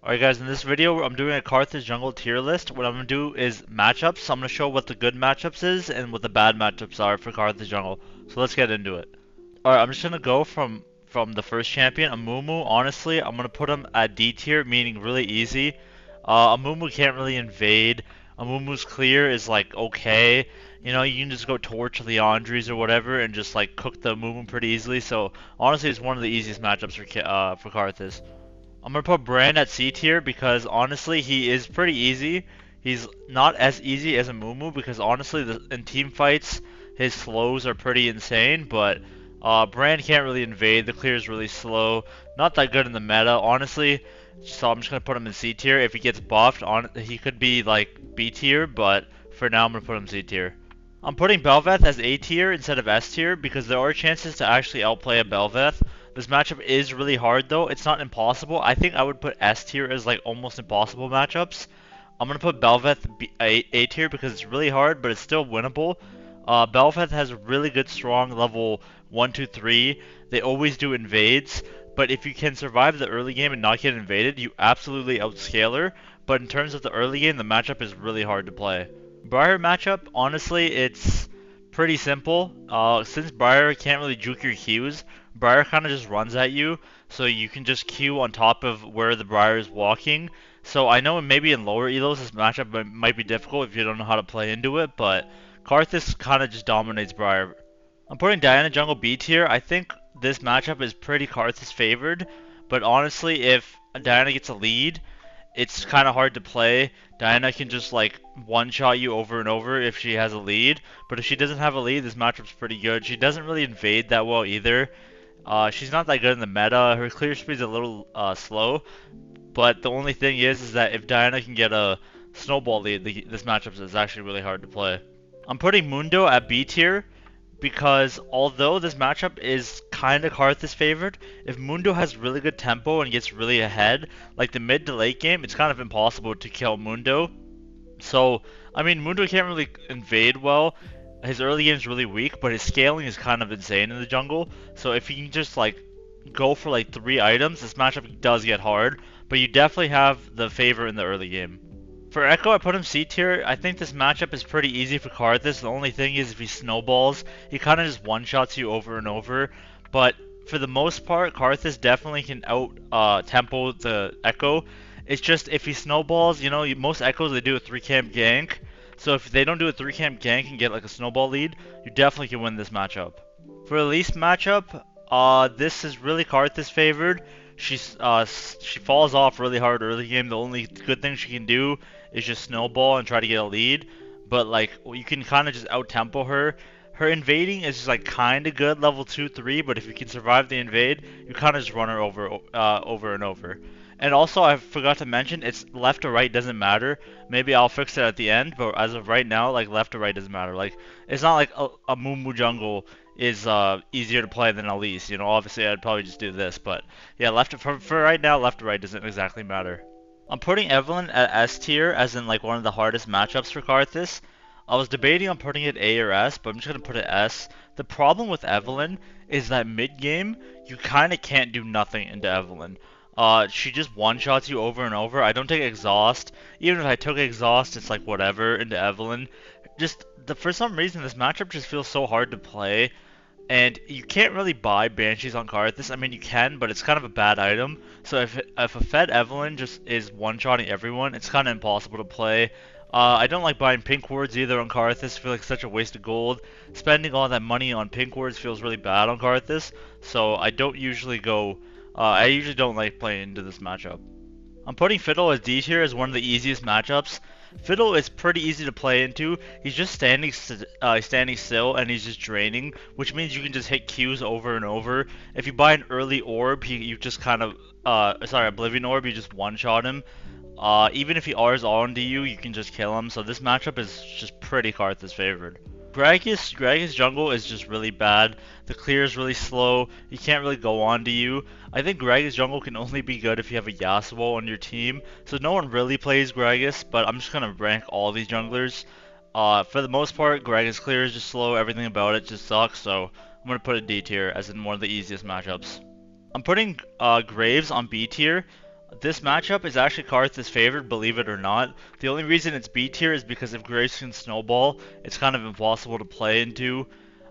Alright guys, in this video I'm doing a Karthus jungle tier list. What I'm going to do is matchups. So I'm going to show what the good matchups is and what the bad matchups are for Karthus jungle. So let's get into it. Alright, I'm just going to go from the first champion, Amumu. Honestly, I'm going to put him at D tier, meaning really easy. Amumu can't really invade. Amumu's clear is like okay. You know, you can just go torch the Andres or whatever and just like cook the Amumu pretty easily. So honestly, it's one of the easiest matchups for Karthus. I'm gonna put Brand at C tier because honestly he is pretty easy. He's not as easy as a Mumu because honestly in team fights his slows are pretty insane, but Brand can't really invade. The clear is really slow. Not that good in the meta, honestly. So I'm just gonna put him in C tier. If he gets buffed, he could be like B tier, but for now I'm gonna put him C tier. I'm putting Bel'Veth as A tier instead of S tier because there are chances to actually outplay a Bel'Veth. This matchup is really hard though. It's not impossible. I think I would put S tier as like almost impossible matchups. I'm gonna put Bel'Veth A tier because it's really hard, but it's still winnable. Bel'Veth has really good strong level 1, 2, 3. They always do invades, but if you can survive the early game and not get invaded, you absolutely outscale her. But in terms of the early game, the matchup is really hard to play. Briar matchup, honestly, it's pretty simple. Since Briar can't really juke your Qs, Briar kind of just runs at you, so you can just Q on top of where the Briar is walking. So I know maybe in lower elos this matchup might be difficult if you don't know how to play into it, but Karthus kind of just dominates Briar. I'm putting Diana jungle B tier. I think this matchup is pretty Karthus favored, but honestly, if Diana gets a lead, it's kind of hard to play. Diana can just like one-shot you over and over if she has a lead, but if she doesn't have a lead, this matchup's pretty good. She doesn't really invade that well either. She's not that good in the meta. Her clear speed's a little slow, but the only thing is that if Diana can get a snowball lead, this matchup is actually really hard to play. I'm putting Mundo at B tier because although this matchup is kind of Karthus favored, if Mundo has really good tempo and gets really ahead, like the mid to late game, it's kind of impossible to kill Mundo. So, I mean, Mundo can't really invade well. His early game is really weak, but his scaling is kind of insane in the jungle. So if he can just like go for like 3 items, this matchup does get hard. But you definitely have the favor in the early game. For Echo, I put him C tier. I think this matchup is pretty easy for Karthus. The only thing is if he snowballs, he kind of just one-shots you over and over. But for the most part, Karthus definitely can out tempo the Echo. It's just if he snowballs, you know, most Echoes they do a 3-camp gank. So if they don't do a 3-camp gank and get like a snowball lead, you definitely can win this matchup. For Elise matchup, this is really Karthus favored. She falls off really hard early game. The only good thing she can do is just snowball and try to get a lead. But like you can kind of just out tempo her. Her invading is just like kind of good, level 2, 3. But if you can survive the invade, you kind of just run her over and over. And also, I forgot to mention, it's left or right doesn't matter. Maybe I'll fix it at the end, but as of right now, like left or right doesn't matter. Like it's not like a Mumu jungle is easier to play than Elise. You know, obviously I'd probably just do this, but yeah, left for right now, left or right doesn't exactly matter. I'm putting Evelynn at S tier, as in like one of the hardest matchups for Karthus. I was debating on putting it A or S, but I'm just gonna put it S. The problem with Evelynn is that mid game, you kind of can't do nothing into Evelynn. She just one-shots you over and over. I don't take exhaust. Even if I took exhaust, it's like whatever into Evelynn. For some reason, this matchup just feels so hard to play. And you can't really buy Banshees on Karthus. I mean, you can, but it's kind of a bad item. So if a Fed Evelynn just is one-shotting everyone, it's kind of impossible to play. I don't like buying pink wards either on Karthus. I feel like such a waste of gold. Spending all that money on pink wards feels really bad on Karthus. So I don't usually go. I usually don't like playing into this matchup. I'm putting Fiddle as D tier as one of the easiest matchups. Fiddle is pretty easy to play into. He's just standing still and he's just draining, which means you can just hit Qs over and over. If you buy an early orb, you just kind of Oblivion orb, you just one-shot him. Even if he R's onto you, you can just kill him. So this matchup is just pretty Karthus favored. Gragas jungle is just really bad. The clear is really slow. He can't really go onto you. I think Gragas jungle can only be good if you have a Yasuo on your team. So no one really plays Gragas, but I'm just gonna rank all these junglers. For the most part, Gragas clear is just slow. Everything about it just sucks. So I'm gonna put it D tier as in one of the easiest matchups. I'm putting Graves on B tier. This matchup is actually Karthus' favored, believe it or not. The only reason it's B tier is because if Graves can snowball, it's kind of impossible to play into.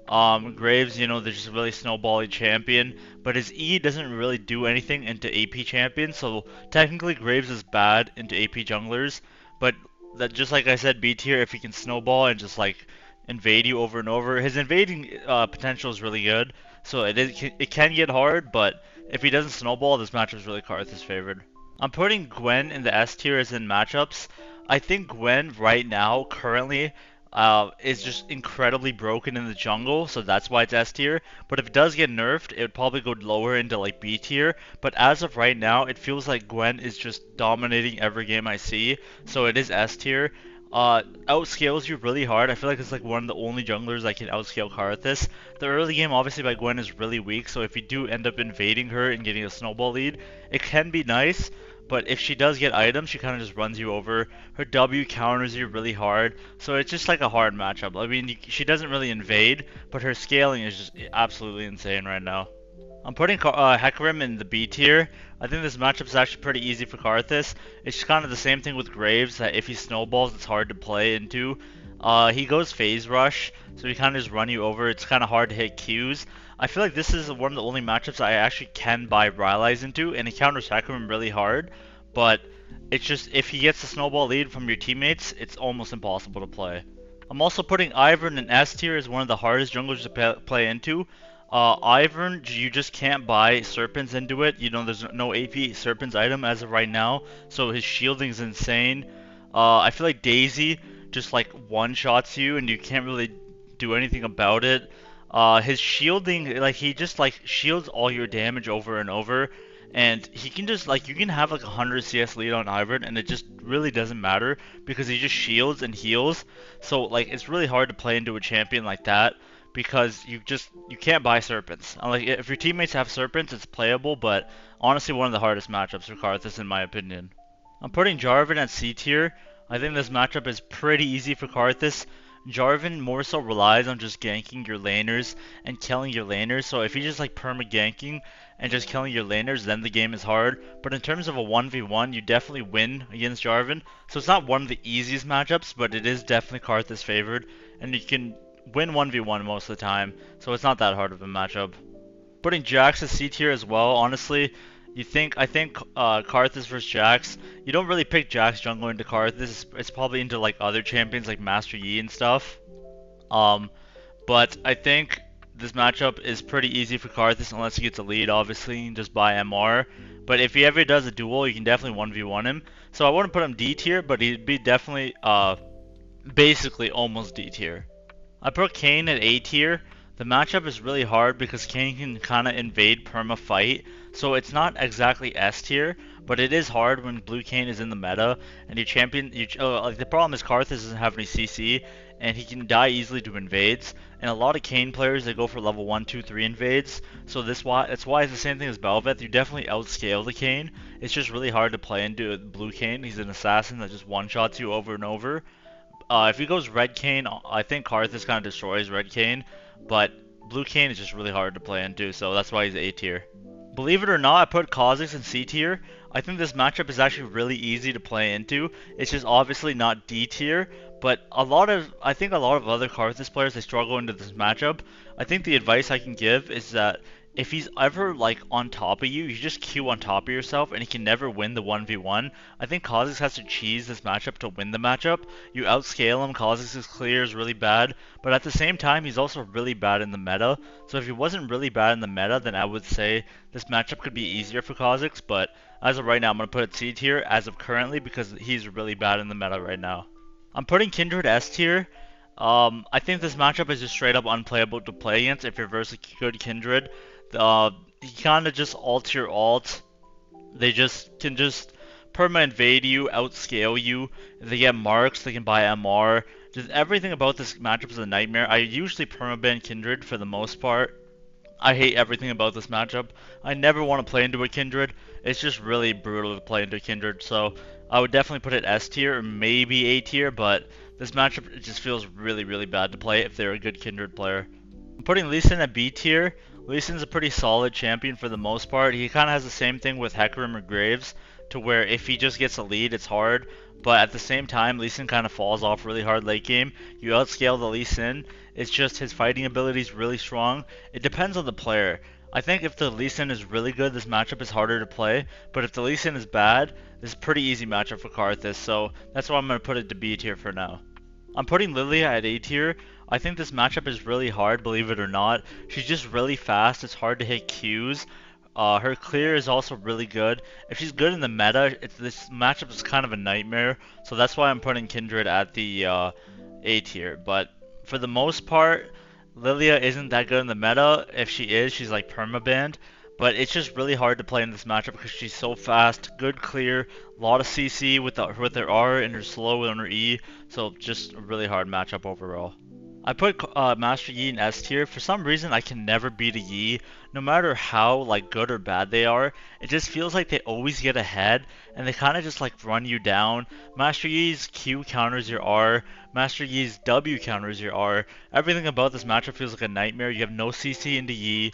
Graves, they're just a really snowbally champion, but his E doesn't really do anything into AP champions, so technically Graves is bad into AP junglers, but that just like I said, B tier if he can snowball and just like invade you over and over. His invading potential is really good, so it can get hard, but if he doesn't snowball, this matchup is really Karthus favored. I'm putting Gwen in the S tier as in matchups. I think Gwen right now, currently, is just incredibly broken in the jungle, so that's why it's S tier. But if it does get nerfed, it would probably go lower into like B tier. But as of right now, it feels like Gwen is just dominating every game I see, so it is S tier. Outscales you really hard. I feel like it's like one of the only junglers that can outscale Karthus. The early game, obviously, by Gwen is really weak, so if you do end up invading her and getting a snowball lead, it can be nice. But if she does get items, she kind of just runs you over. Her W counters you really hard, so it's just like a hard matchup. I mean, she doesn't really invade, but her scaling is just absolutely insane right now. I'm putting Hecarim in the B tier. I think this matchup is actually pretty easy for Karthus. It's kind of the same thing with Graves, that if he snowballs, it's hard to play into. He goes phase rush, so he kind of just run you over. It's kind of hard to hit Qs. I feel like this is one of the only matchups I actually can buy Rylai's into, and he counters Hecarim really hard. But it's just, if he gets the snowball lead from your teammates, it's almost impossible to play. I'm also putting Ivern in S tier as one of the hardest junglers to play into. Ivern, you just can't buy Serpents into it. There's no AP Serpents item as of right now, so his shielding is insane. I feel like Daisy just like one-shots you, and you can't really do anything about it. His shielding, like he just like shields all your damage over and over, and he can just like you can have like 100 CS lead on Ivern, and it just really doesn't matter because he just shields and heals. So like it's really hard to play into a champion like that because you can't buy Serpents. Like if your teammates have Serpents, it's playable, but honestly one of the hardest matchups for Karthus in my opinion. I'm putting Jarvan at C tier. I think this matchup is pretty easy for Karthus. Jarvan more so relies on just ganking your laners and killing your laners, so if he's just like perma ganking and just killing your laners, then the game is hard. But in terms of a 1v1, you definitely win against Jarvan, so it's not one of the easiest matchups, but it is definitely Karthus favored, and you can win 1v1 most of the time, so it's not that hard of a matchup. Putting Jax as C tier as well, honestly, I think Karthus versus Jax, you don't really pick Jax jungle into Karthus, it's probably into like other champions like Master Yi and stuff. Um, but I think this matchup is pretty easy for Karthus unless he gets a lead, obviously, just by MR. But if he ever does a duel, you can definitely 1v1 him. So I wouldn't put him D tier, but he'd be definitely basically almost D tier. I put Kayn at A tier. The matchup is really hard because Kayn can kind of invade perma fight, so it's not exactly S tier, but it is hard when Blue Kayn is in the meta and your champion. Like the problem is Karthus doesn't have any CC and he can die easily to invades. And a lot of Kayn players they go for level 1, 2, 3 invades. So that's why it's the same thing as Bel'Veth. You definitely outscale the Kayn. It's just really hard to play into Blue Kayn. He's an assassin that just one shots you over and over. If he goes Red Kayn, I think Karthus kind of destroys Red Kayn, but Blue Kayn is just really hard to play into, so that's why he's A tier. Believe it or not, I put Kha'Zix in C tier. I think this matchup is actually really easy to play into. It's just obviously not D tier, but I think a lot of other Karthus players they struggle into this matchup. I think the advice I can give is that if he's ever like on top of you, you just queue on top of yourself and he can never win the 1v1. I think Kha'Zix has to cheese this matchup to win the matchup. You outscale him, Kha'Zix's clear is really bad, but at the same time he's also really bad in the meta. So if he wasn't really bad in the meta, then I would say this matchup could be easier for Kha'Zix, but as of right now I'm going to put it C tier as of currently because he's really bad in the meta right now. I'm putting Kindred S tier. I think this matchup is just straight up unplayable to play against if you're versus good Kindred. He kind of just ult your ult. They just can just perma invade you, outscale you. If they get marks, they can buy MR. Just everything about this matchup is a nightmare. I usually permaban Kindred for the most part. I hate everything about this matchup. I never want to play into a Kindred. It's just really brutal to play into a Kindred, so I would definitely put it S tier or maybe A tier, but this matchup it just feels really, really bad to play if they're a good Kindred player. I'm putting Lee Sin at B tier. Lee Sin's a pretty solid champion for the most part. He kind of has the same thing with Hecarim or Graves. to where if he just gets a lead, it's hard. But at the same time, Lee Sin kind of falls off really hard late game. You outscale the Lee Sin. It's just his fighting ability is really strong. It depends on the player. I think if the Lee Sin is really good, this matchup is harder to play. But if the Lee Sin is bad, this is a pretty easy matchup for Karthus. So that's why I'm going to put it to B tier for now. I'm putting Lilia at A tier. I think this matchup is really hard, believe it or not. She's just really fast. It's hard to hit Qs. Her clear is also really good. If she's good in the meta, this matchup is kind of a nightmare. So that's why I'm putting Kindred at the A tier. But for the most part, Lilia isn't that good in the meta. If she is, she's like permabanned. But it's just really hard to play in this matchup because she's so fast, good clear, a lot of CC with her R and her slow on her E. So just a really hard matchup overall. I put Master Yi in S tier. For some reason, I can never beat a Yi, no matter how like good or bad they are. It just feels like they always get ahead, and they kind of just like run you down. Master Yi's Q counters your R. Master Yi's W counters your R. Everything about this matchup feels like a nightmare. You have no CC into Yi.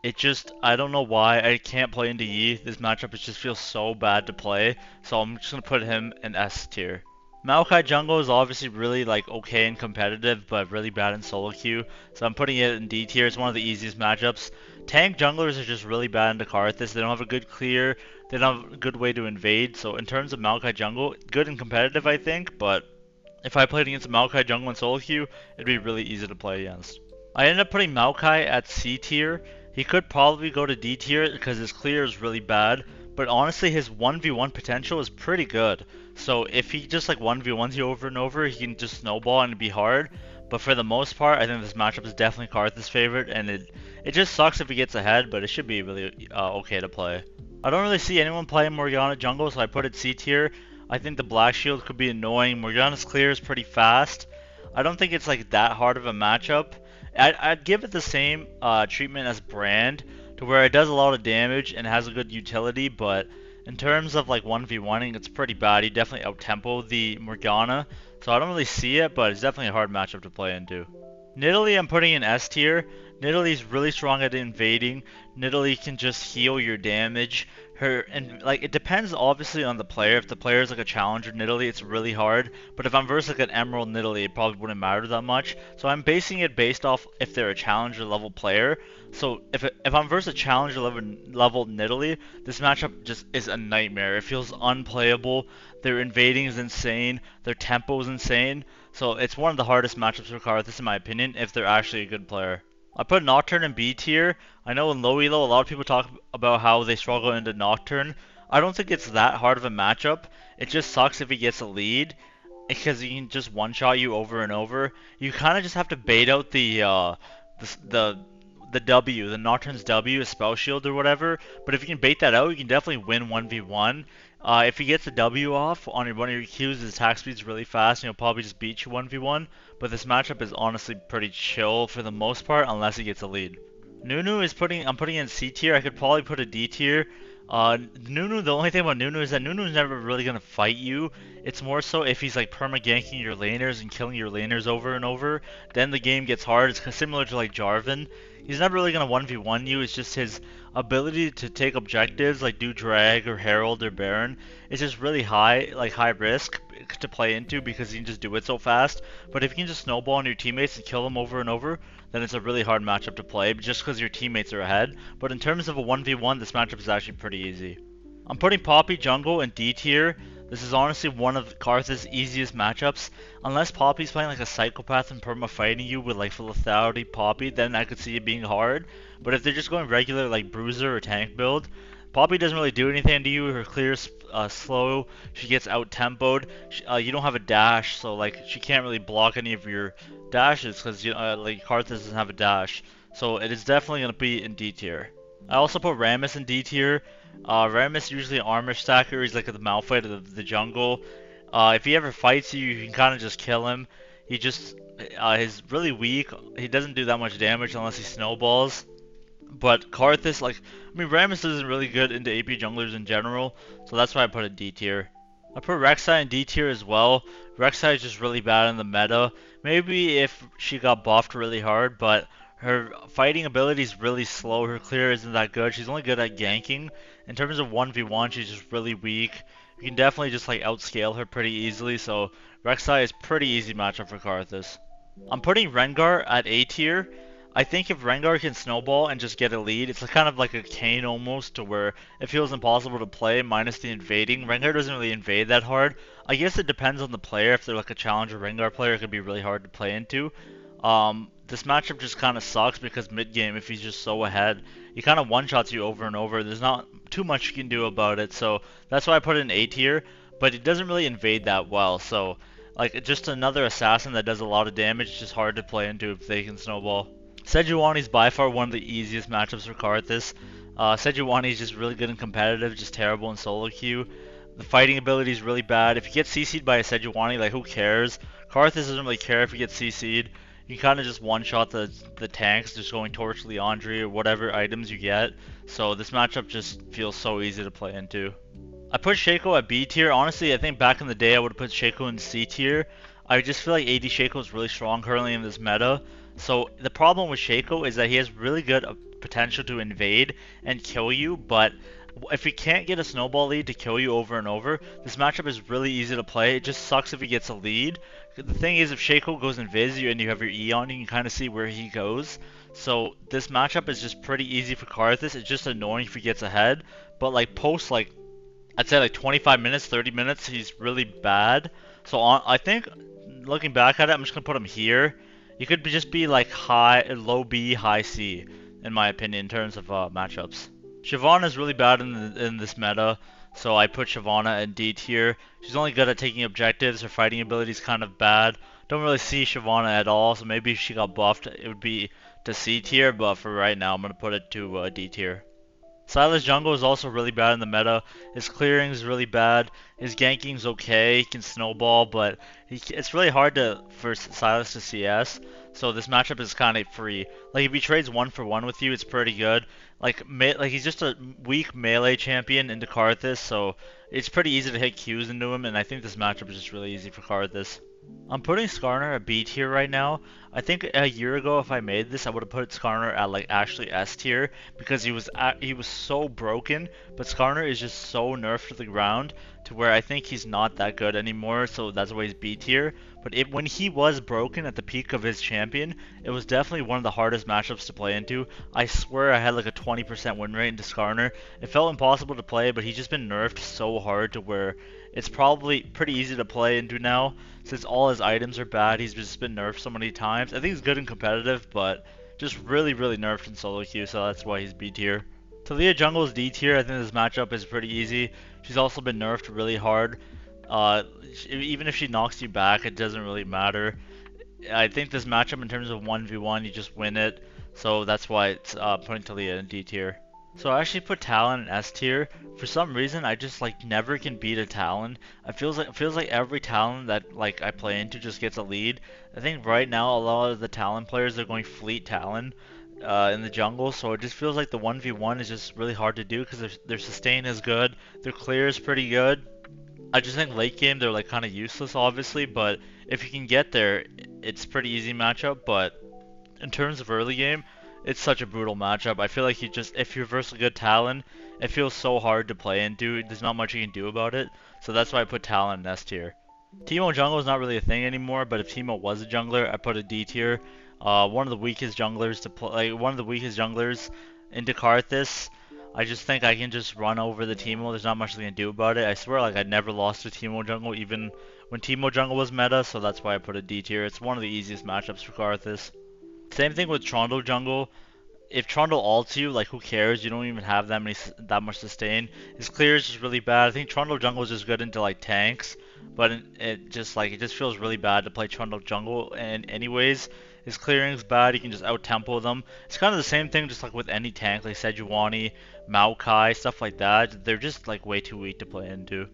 It just, I don't know why I can't play into Yi. This matchup just feels so bad to play, so I'm just gonna put him in S tier. Maokai jungle is obviously really like okay and competitive, but really bad in solo queue, so I'm putting it in D tier. It's one of the easiest matchups. Tank junglers are just really bad into Karthus. They don't have a good clear, they don't have a good way to invade, so in terms of Maokai jungle, good and competitive I think, but if I played against a Maokai jungle in solo queue, it'd be really easy to play against. I ended up putting Maokai at C tier. He could probably go to D tier because his clear is really bad, but honestly his 1v1 potential is pretty good. So if he just like 1v1s you over and over, he can just snowball and it'd be hard. But for the most part, I think this matchup is definitely Karthus' favorite, and it just sucks if he gets ahead, but it should be really okay to play. I don't really see anyone playing Morgana jungle, so I put it C tier. I think the Black Shield could be annoying. Morgana's clear is pretty fast. I don't think it's like that hard of a matchup. I'd give it the same treatment as Brand, to where it does a lot of damage and has a good utility, but in terms of like 1v1ing, it's pretty bad. He definitely out-tempo the Morgana, so I don't really see it, but it's definitely a hard matchup to play into. Nidalee I'm putting in S tier. Nidalee's really strong at invading. Nidalee can just heal your damage. And like it depends obviously on the player. If the player is like a challenger Nidalee, it's really hard. But if I'm versus like an Emerald Nidalee, it probably wouldn't matter that much. So I'm basing it based off if they're a challenger level player. So if I'm versus a challenger level Nidalee, this matchup just is a nightmare. It feels unplayable. Their invading is insane. Their tempo is insane. So it's one of the hardest matchups for Karthus in my opinion if they're actually a good player. I put Nocturne in B tier. I know in low elo a lot of people talk about how they struggle into Nocturne. I don't think it's that hard of a matchup. It just sucks if he gets a lead because he can just one-shot you over and over. You kind of just have to bait out the W, the Nocturne's W, a spell shield or whatever. But if you can bait that out, you can definitely win 1v1. If he gets the W off on one of your Qs, his attack speed's really fast and he'll probably just beat you 1v1. But this matchup is honestly pretty chill for the most part unless he gets a lead. Nunu I'm putting in C tier. I could probably put a D tier. Nunu, the only thing about Nunu is that Nunu's never really gonna fight you. It's more so if he's like perma-ganking your laners and killing your laners over and over, then the game gets hard. It's similar to like Jarvan. He's never really gonna 1v1 you. It's just his ability to take objectives like do Drag or Herald or Baron. It's just really high, like high risk to play into because you can just do it so fast. But if you can just snowball on your teammates and kill them over and over, then it's a really hard matchup to play just because your teammates are ahead. But in terms of a 1v1, this matchup is actually pretty easy. I'm putting Poppy jungle in D tier. This is honestly one of Karthus' easiest matchups. Unless Poppy's playing like a psychopath and perma fighting you with like lethality Poppy, then I could see it being hard. But if they're just going regular like Bruiser or tank build, Poppy doesn't really do anything to you. Her clear's slow. She gets out-tempoed. You don't have a dash, so like she can't really block any of your dashes because like Karthus doesn't have a dash. So it is definitely gonna be in D tier. I also put Rammus in D tier. Rammus usually an armor stacker. He's like the Malphite of the jungle. If he ever fights you, you can kind of just kill him. He's really weak. He doesn't do that much damage unless he snowballs. But Karthus, Rammus isn't really good into AP junglers in general, so that's why I put it D tier. I put Rek'Sai in D tier as well. Rek'Sai is just really bad in the meta. Maybe if she got buffed really hard, but her fighting ability is really slow. Her clear isn't that good. She's only good at ganking, In terms of 1v1, she's just really weak. You can definitely just like outscale her pretty easily, so Rek'Sai is pretty easy matchup for Karthus. I'm putting Rengar at A tier. I think if Rengar can snowball and just get a lead, it's kind of like a Kayn almost, to where it feels impossible to play minus the invading. Rengar doesn't really invade that hard. I guess it depends on the player. If they're like a challenger Rengar player, it could be really hard to play into. This matchup just kind of sucks because mid game, if he's just so ahead, he kind of one-shots you over and over. There's not too much you can do about it, so that's why I put it in A tier. But it doesn't really invade that well, so like just another assassin that does a lot of damage, just hard to play into if they can snowball. Sejuani is by far one of the easiest matchups for Karthus. Sejuani is just really good and competitive, just terrible in solo queue. The fighting ability is really bad. If you get CC'd by a Sejuani, like who cares? Karthus doesn't really care if you get CC'd. You kind of just one-shot the tanks, just going Torch, Leandry, or whatever items you get. So this matchup just feels so easy to play into. I put Shaco at B tier. Honestly, I think back in the day I would have put Shaco in C tier. I just feel like AD Shaco is really strong currently in this meta. So the problem with Shaco is that he has really good potential to invade and kill you, but if he can't get a snowball lead to kill you over and over, this matchup is really easy to play. It just sucks if he gets a lead. The thing is, if Shaco goes invis you and you have your E on, you can kind of see where he goes. So this matchup is just pretty easy for Karthus. It's just annoying if he gets ahead, but like post like I'd say like 25 minutes, 30 minutes, he's really bad. So I think looking back at it, I'm just gonna put him here. You could just be like low B, high C, in my opinion, in terms of matchups. Shyvana is really bad in this meta, so I put Shyvana in D tier. She's only good at taking objectives. Her fighting ability is kind of bad. Don't really see Shyvana at all, so maybe if she got buffed, it would be to C tier, but for right now, I'm gonna put it to D tier. Sylas jungle is also really bad in the meta. His clearing is really bad. His ganking's okay. He can snowball, but it's really hard for Sylas to CS. So this matchup is kind of free. Like if he trades 1-for-1 with you, it's pretty good. Like he's just a weak melee champion into Karthus, so it's pretty easy to hit Qs into him. And I think this matchup is just really easy for Karthus. I'm putting Skarner at B tier right now. I think a year ago if I made this I would have put Skarner at like actually S tier because he was so broken, but Skarner is just so nerfed to the ground to where I think he's not that good anymore, so that's why he's B tier. But when he was broken at the peak of his champion, it was definitely one of the hardest matchups to play into. I swear I had like a 20% win rate into Skarner. It felt impossible to play, but he's just been nerfed so hard to where it's probably pretty easy to play into now, since all his items are bad. He's just been nerfed so many times. I think he's good and competitive, but just really nerfed in solo queue, so that's why he's B tier. Talia jungle is D tier. I think this matchup is pretty easy. She's also been nerfed really hard. Even if she knocks you back, it doesn't really matter. I think this matchup in terms of 1v1, you just win it, so that's why it's putting Talia in D tier. So I actually put Talon in S tier. For some reason, I just like never can beat a Talon. It feels like every Talon that like I play into just gets a lead. I think right now a lot of the Talon players are going Fleet Talon in the jungle, so it just feels like the 1v1 is just really hard to do because their sustain is good, their clear is pretty good. I just think late game they're like kind of useless, obviously, but if you can get there, it's pretty easy matchup. But in terms of early game, it's such a brutal matchup. I feel like if you're versus a good Talon, it feels so hard to play into. There's not much you can do about it, so that's why I put Talon in S tier. Teemo jungle is not really a thing anymore, but if Teemo was a jungler, I put a D tier. One of the weakest junglers to play, one of the weakest junglers into Karthus. I just think I can just run over the Teemo. There's not much I can do about it. I swear, like I never lost to Teemo jungle, even when Teemo jungle was meta, so that's why I put a D tier. It's one of the easiest matchups for Karthus. Same thing with Trundle jungle. If Trundle ults you, like who cares? You don't even have that much sustain. His clear is just really bad. I think Trundle jungle is just good into like tanks, but it just feels really bad to play Trundle jungle. And anyways, his clearing's bad. You can just out tempo them. It's kind of the same thing, just like with any tank, like Sejuani, Maokai, stuff like that. They're just like way too weak to play into.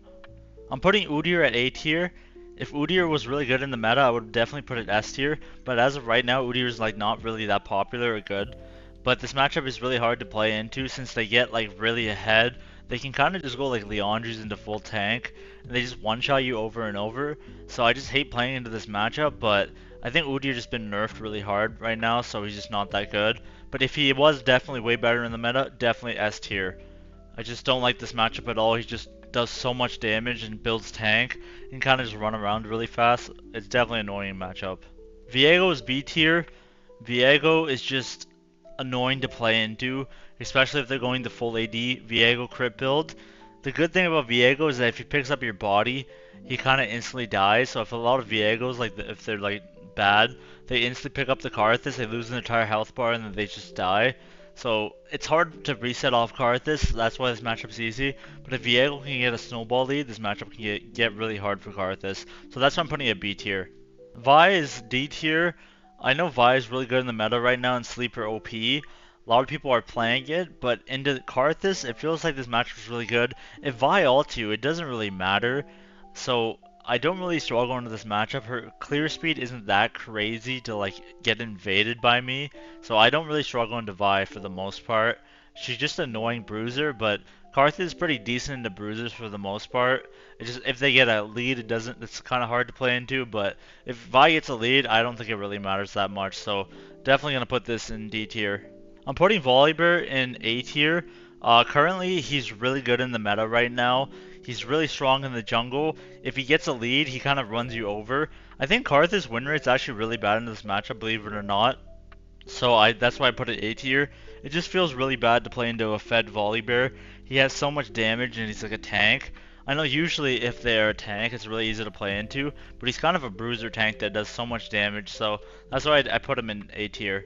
I'm putting Udyr at A tier. If Udyr was really good in the meta, I would definitely put it S tier. But as of right now, Udyr is like not really that popular or good. But this matchup is really hard to play into since they get like really ahead. They can kind of just go like Leandry's into full tank, and they just one-shot you over and over. So I just hate playing into this matchup, but I think Udyr just been nerfed really hard right now, so he's just not that good. But if he was definitely way better in the meta, definitely S tier. I just don't like this matchup at all. He just does so much damage and builds tank and kind of just run around really fast. It's definitely an annoying matchup. Viego is B tier. Viego is just annoying to play into, especially if they're going the full AD Viego crit build. The good thing about Viego is that if he picks up your body, he kind of instantly dies. So if a lot of Viegos, like if they're like bad, they instantly pick up the Karthus, they lose an entire health bar, and then they just die. So it's hard to reset off Karthus. That's why this matchup's easy. But if Viego can get a snowball lead, this matchup can get really hard for Karthus. So that's why I'm putting it B tier. Vi is D tier. I know Vi is really good in the meta right now in Sleeper OP. A lot of people are playing it, but into Karthus, it feels like this matchup is really good. If Vi ults you, it doesn't really matter. So I don't really struggle into this matchup. Her clear speed isn't that crazy to like get invaded by me. So I don't really struggle into Vi for the most part. She's just an annoying bruiser, but Karthus is pretty decent into bruisers for the most part. It's just if they get a lead, it's kind of hard to play into. But if Vi gets a lead, I don't think it really matters that much. So definitely gonna put this in D tier. I'm putting Volibear in A tier. Currently, he's really good in the meta right now. He's really strong in the jungle. If he gets a lead, he kind of runs you over. I think Karthus win rate's actually really bad in this matchup, believe it or not. So that's why I put it A tier. It just feels really bad to play into a fed Volibear. He has so much damage and he's like a tank. I know usually if they're a tank it's really easy to play into, but he's kind of a bruiser tank that does so much damage, so that's why I put him in A tier.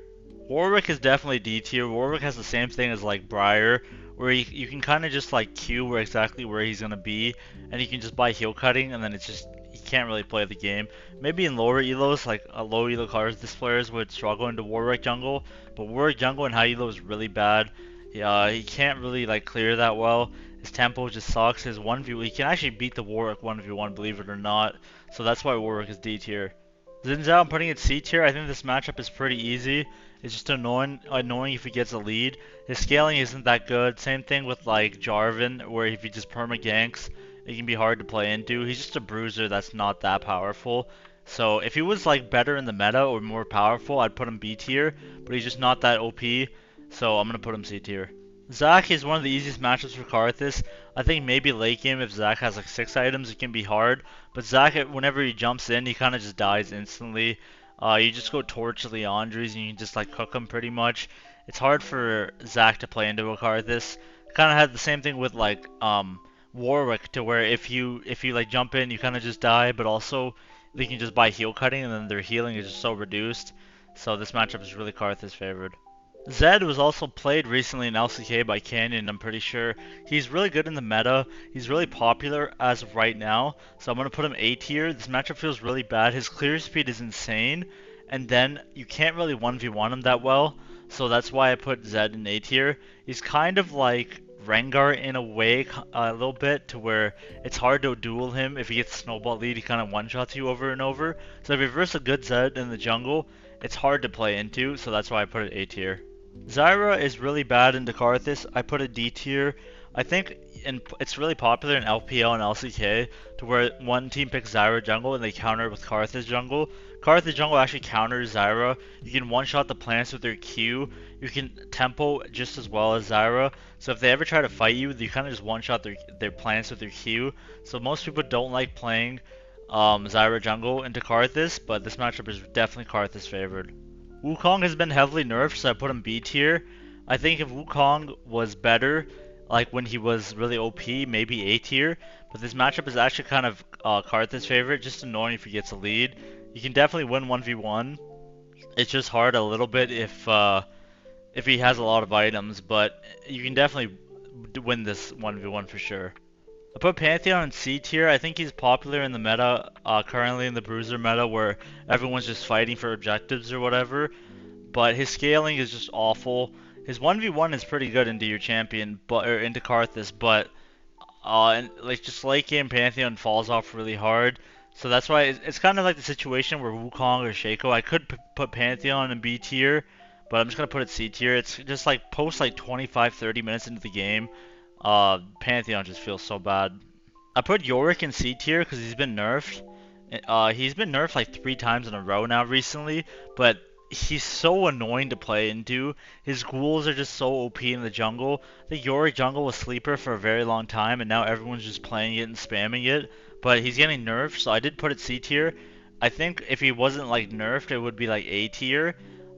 Warwick is definitely D tier. Warwick has the same thing as like Briar, where you can kind of just like cue exactly where he's gonna be, and you can just buy heal cutting, and then it's just he can't really play the game. Maybe in lower elos, like a low elo Karthus players would struggle into Warwick jungle, but Warwick jungle and high elo is really bad. He can't really like clear that well. His tempo just sucks. His 1v he can actually beat the Warwick 1v1, believe it or not. So that's why Warwick is D tier. Xin Zhao, I'm putting it C tier. I think this matchup is pretty easy. It's just annoying if he gets a lead. His scaling isn't that good. Same thing with like Jarvan, where if he just perma ganks, it can be hard to play into. He's just a bruiser that's not that powerful. So if he was like better in the meta or more powerful, I'd put him B tier. But he's just not that OP, so I'm gonna put him C tier. Zac is one of the easiest matchups for Karthus. I think maybe late game if Zac has like 6 items it can be hard, but Zac whenever he jumps in he kind of just dies instantly. You just go torch Leandries and you can just like cook him pretty much. It's hard for Zac to play into a Karthus. Kind of had the same thing with like Warwick, to where if you like jump in you kind of just die, but also they can just buy heal cutting and then their healing is just so reduced. So this matchup is really Karthus favored. Zed was also played recently in LCK by Canyon, I'm pretty sure. He's really good in the meta. He's really popular as of right now, so I'm going to put him A tier. This matchup feels really bad. His clear speed is insane, and then you can't really 1v1 him that well, so that's why I put Zed in A tier. He's kind of like Rengar in a way, a little bit, to where it's hard to duel him. If he gets a snowball lead, he kind of one-shots you over and over. So if you verse a good Zed in the jungle, it's hard to play into, so that's why I put it A tier. Zyra is really bad into Karthus. I put a D tier. I think it's really popular in LPL and LCK, to where one team picks Zyra jungle and they counter it with Karthus jungle. Karthus jungle actually counters Zyra. You can one-shot the plants with their Q. You can tempo just as well as Zyra. So if they ever try to fight you, you kind of just one-shot their plants with their Q. So most people don't like playing Zyra jungle into Karthus, but this matchup is definitely Karthus favored. Wukong has been heavily nerfed, so I put him B tier. I think if Wukong was better, like when he was really OP, maybe A tier. But this matchup is actually kind of Karthus favorite, just annoying if he gets a lead. You can definitely win 1v1. It's just hard a little bit if he has a lot of items, but you can definitely win this 1v1 for sure. I put Pantheon in C tier. I think he's popular in the meta, currently in the Bruiser meta, where everyone's just fighting for objectives or whatever. But his scaling is just awful. His 1v1 is pretty good into your champion, or into Karthus, but and like just late game Pantheon falls off really hard. So that's why it's kind of like the situation where Wukong or Shaco. I could put Pantheon in B tier, but I'm just gonna put it C tier. It's just like post like 25-30 minutes into the game. Pantheon just feels so bad. I put Yorick in C tier because he's been nerfed. He's been nerfed like 3 times in a row now recently, but he's so annoying to play into. His ghouls are just so OP in the jungle. The Yorick jungle was sleeper for a very long time, and now everyone's just playing it and spamming it. But he's getting nerfed, so I did put it C tier. I think if he wasn't like nerfed, it would be like A tier.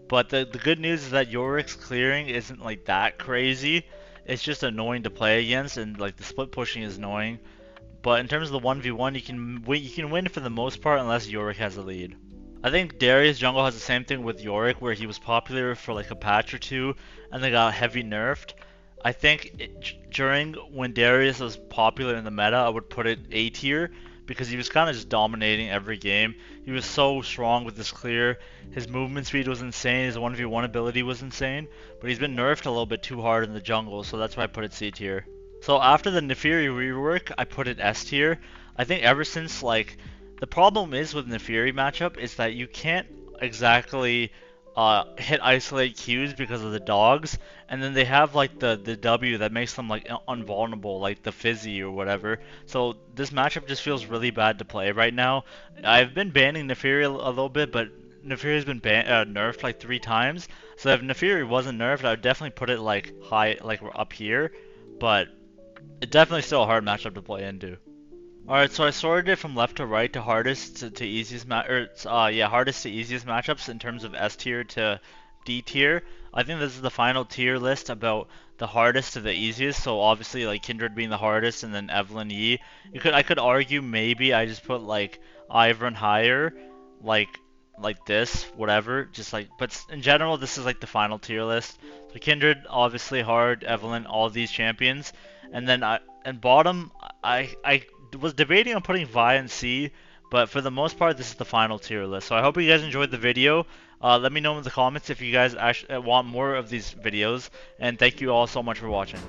But the good news is that Yorick's clearing isn't like that crazy. It's just annoying to play against, and like the split pushing is annoying. But in terms of the 1v1, you can win for the most part unless Yorick has a lead. I think Darius jungle has the same thing with Yorick, where he was popular for like a patch or two, and then got heavy nerfed. I think during when Darius was popular in the meta, I would put it A tier because he was kind of just dominating every game. He was so strong with his clear. His movement speed was insane. His 1v1 ability was insane. But he's been nerfed a little bit too hard in the jungle, so that's why I put it C tier. So after the Nefiri rework, I put it S tier. I think ever since like the problem is with Nefiri matchup is that you can't exactly hit isolate Qs because of the dogs, and then they have like the W that makes them like unvulnerable, like the Fizzy or whatever. So this matchup just feels really bad to play right now. I've been banning Nefiri a little bit, but Nefiri's been nerfed like 3 times. So if Nefiri wasn't nerfed, I would definitely put it like high, like up here. But it's definitely still a hard matchup to play into. Alright, so I sorted it from left to right to hardest to easiest hardest to easiest matchups in terms of S tier to D tier. I think this is the final tier list about the hardest to the easiest. So obviously like Kindred being the hardest and then Evelynn Yi. I could argue maybe I just put like Ivern higher, like this, whatever. Just like, but in general this is like the final tier list. So Kindred obviously hard, Evelynn, all these champions, and then and bottom I was debating on putting Vi and C, but for the most part, this is the final tier list. So I hope you guys enjoyed the video. Let me know in the comments if you guys actually want more of these videos, and thank you all so much for watching.